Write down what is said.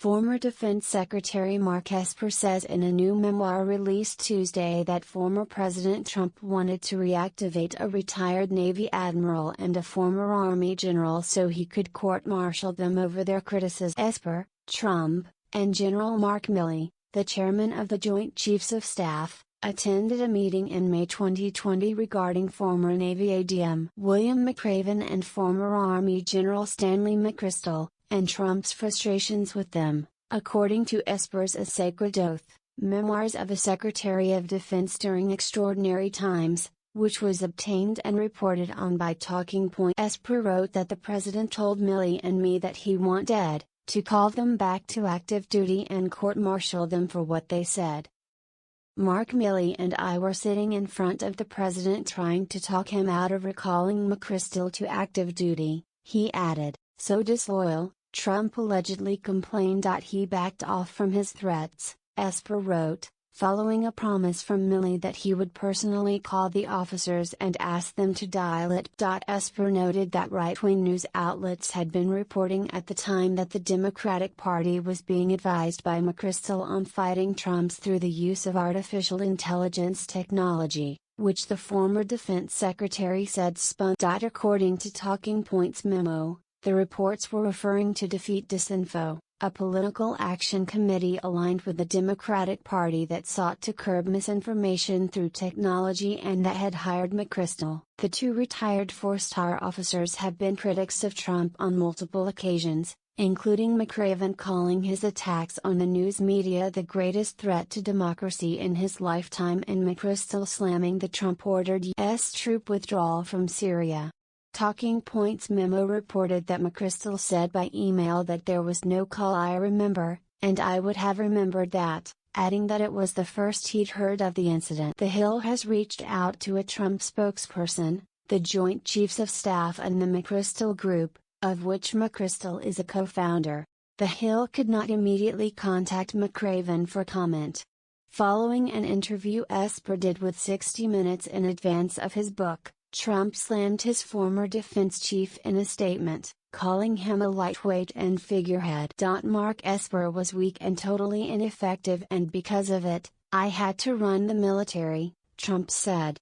Former Defense Secretary Mark Esper says in a new memoir released Tuesday that former President Trump wanted to reactivate a retired Navy admiral and a former Army general so he could court-martial them over their criticism. Esper, Trump, and General Mark Milley, the chairman of the Joint Chiefs of Staff, attended a meeting in May 2020 regarding former Navy ADM William McRaven and former Army General Stanley McChrystal, and Trump's frustrations with them, according to Esper's A Sacred Oath, Memoirs of a Secretary of Defense During Extraordinary Times, which was obtained and reported on by Talking Point. Esper wrote that the president told Milley and me that he wanted to call them back to active duty and court-martial them for what they said. Mark Milley and I were sitting in front of the president trying to talk him out of recalling McChrystal to active duty, he added. So disloyal, Trump allegedly complained. He backed off from his threats, Esper wrote, following a promise from Milley that he would personally call the officers and ask them to dial it. Esper noted that right-wing news outlets had been reporting at the time that the Democratic Party was being advised by McChrystal on fighting Trump's through the use of artificial intelligence technology, which the former defense secretary said spun. According to Talking Point's memo, the reports were referring to Defeat Disinfo, a political action committee aligned with the Democratic Party that sought to curb misinformation through technology and that had hired McChrystal. The two retired four-star officers have been critics of Trump on multiple occasions, including McRaven calling his attacks on the news media the greatest threat to democracy in his lifetime and McChrystal slamming the Trump-ordered U.S. troop withdrawal from Syria. Talking Point's memo reported that McChrystal said by email that there was no call I remember, and I would have remembered that, adding that it was the first he'd heard of the incident. The Hill has reached out to a Trump spokesperson, the Joint Chiefs of Staff and the McChrystal Group, of which McChrystal is a co-founder. The Hill could not immediately contact McRaven for comment. Following an interview Esper did with 60 Minutes in advance of his book, Trump slammed his former defense chief in a statement, calling him a lightweight and figurehead. Mark Esper was weak and totally ineffective, and because of it, I had to run the military, Trump said.